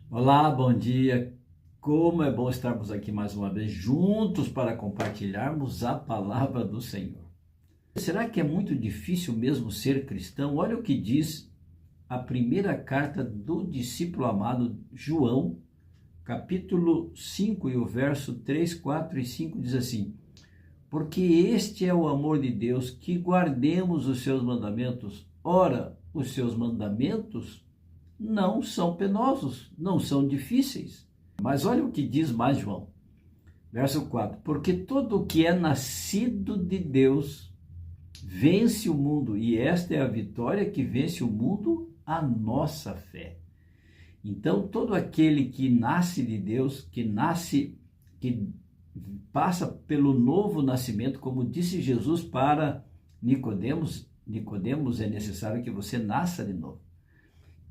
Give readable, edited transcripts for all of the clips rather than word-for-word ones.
Olá, bom dia. Como é bom estarmos aqui mais uma vez juntos para compartilharmos a palavra do Senhor. Será que é muito difícil mesmo ser cristão? Olha o que diz a primeira carta do discípulo amado João, capítulo 5 e o verso 3, 4 e 5 diz assim: Porque este é o amor de Deus, que guardemos os seus mandamentos. Ora, os seus mandamentos não são penosos, não são difíceis. Mas olha o que diz mais João, verso 4: Porque todo o que é nascido de Deus vence o mundo, e esta é a vitória que vence o mundo, a nossa fé. Então, todo aquele que nasce de Deus, que passa pelo novo nascimento, como disse Jesus para Nicodemos, é necessário que você nasça de novo.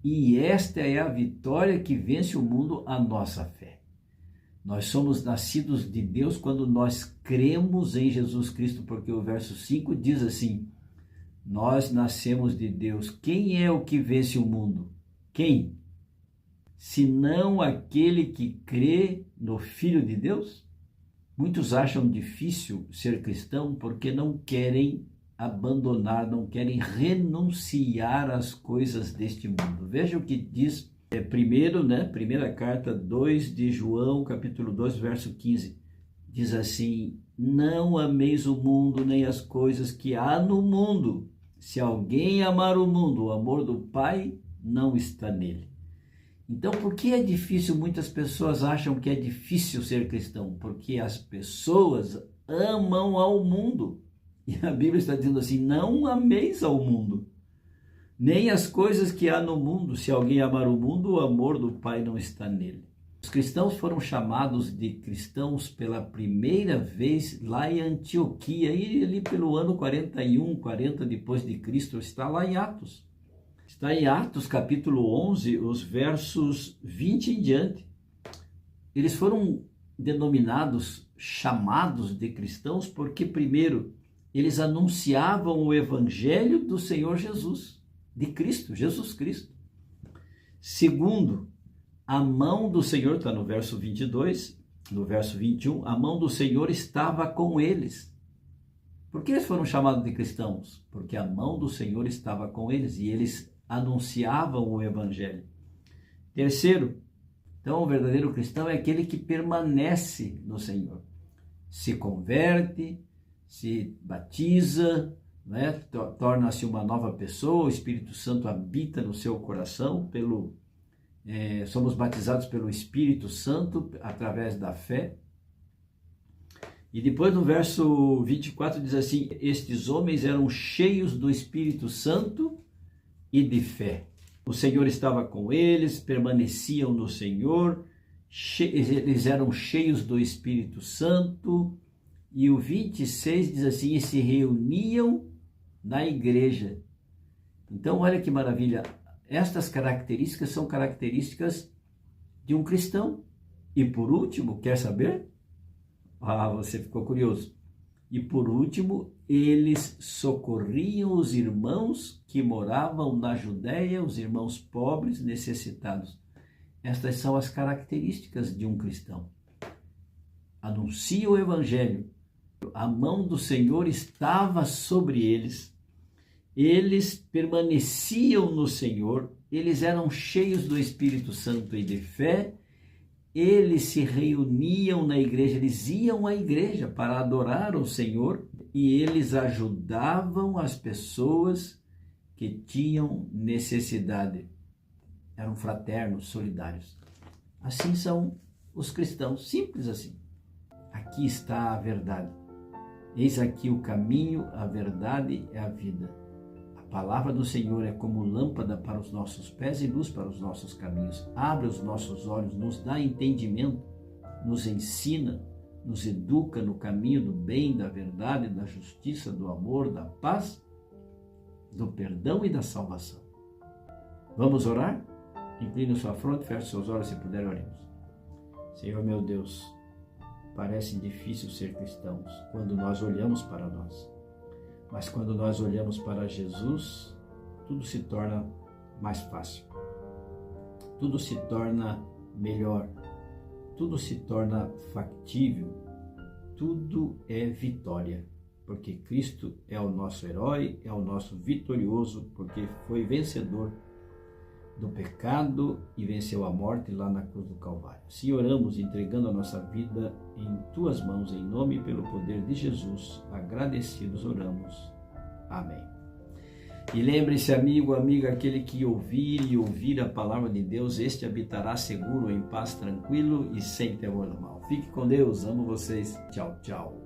E esta é a vitória que vence o mundo, a nossa fé. Nós somos nascidos de Deus quando nós cremos em Jesus Cristo, porque o verso 5 diz assim: nós nascemos de Deus. Quem é o que vence o mundo? Quem? Senão aquele que crê no Filho de Deus? Muitos acham difícil ser cristão porque não querem abandonar, não querem renunciar às coisas deste mundo. Veja o que diz primeira carta 2 de João, capítulo 2, verso 15. Diz assim: não ameis o mundo nem as coisas que há no mundo. Se alguém amar o mundo, o amor do Pai não está nele. Então, por que é difícil? Muitas pessoas acham que é difícil ser cristão, porque as pessoas amam ao mundo. E a Bíblia está dizendo assim: não ameis ao mundo, nem as coisas que há no mundo. Se alguém amar o mundo, o amor do Pai não está nele. Os cristãos foram chamados de cristãos pela primeira vez lá em Antioquia, e ali pelo ano 40 depois de Cristo, está lá em Atos. Está em Atos capítulo 11, os versos 20 em diante. Eles foram denominados, chamados de cristãos, porque primeiro, eles anunciavam o evangelho do Senhor Jesus, de Cristo, Jesus Cristo. Segundo, a mão do Senhor, está no verso 22, no verso 21, a mão do Senhor estava com eles. Por que eles foram chamados de cristãos? Porque a mão do Senhor estava com eles e eles anunciavam o evangelho. Terceiro, então o verdadeiro cristão é aquele que permanece no Senhor, se converte, se batiza, torna-se uma nova pessoa, o Espírito Santo habita no seu coração, somos batizados pelo Espírito Santo através da fé. E depois no verso 24 diz assim: estes homens eram cheios do Espírito Santo e de fé. O Senhor estava com eles, permaneciam no Senhor, eles eram cheios do Espírito Santo. E o 26 diz assim: e se reuniam na igreja. Então, olha que maravilha. Estas características são características de um cristão. E por último, quer saber? Você ficou curioso. E por último, eles socorriam os irmãos que moravam na Judéia, os irmãos pobres, necessitados. Estas são as características de um cristão. Anuncia o evangelho. A mão do Senhor estava sobre eles. Eles permaneciam no Senhor. Eles eram cheios do Espírito Santo e de fé. Eles se reuniam na igreja, eles iam à igreja para adorar o Senhor e eles ajudavam as pessoas que tinham necessidade. Eram fraternos, solidários. Assim são os cristãos, simples assim. Aqui está a verdade. Eis aqui o caminho, a verdade e a vida. A palavra do Senhor é como lâmpada para os nossos pés e luz para os nossos caminhos. Abre os nossos olhos, nos dá entendimento, nos ensina, nos educa no caminho do bem, da verdade, da justiça, do amor, da paz, do perdão e da salvação. Vamos orar? Incline sua fronte, feche seus olhos, se puder, oremos. Senhor meu Deus, parece difícil ser cristãos quando nós olhamos para nós. Mas quando nós olhamos para Jesus, tudo se torna mais fácil. Tudo se torna melhor, tudo se torna factível, tudo é vitória, porque Cristo é o nosso herói, é o nosso vitorioso, porque foi vencedor do pecado e venceu a morte lá na cruz do Calvário. Assim oramos, entregando a nossa vida em tuas mãos, em nome e pelo poder de Jesus. Agradecidos oramos. Amém. E lembre-se, amigo, amiga, aquele que ouvir a palavra de Deus, este habitará seguro, em paz, tranquilo e sem temor do mal. Fique com Deus, amo vocês. Tchau, tchau.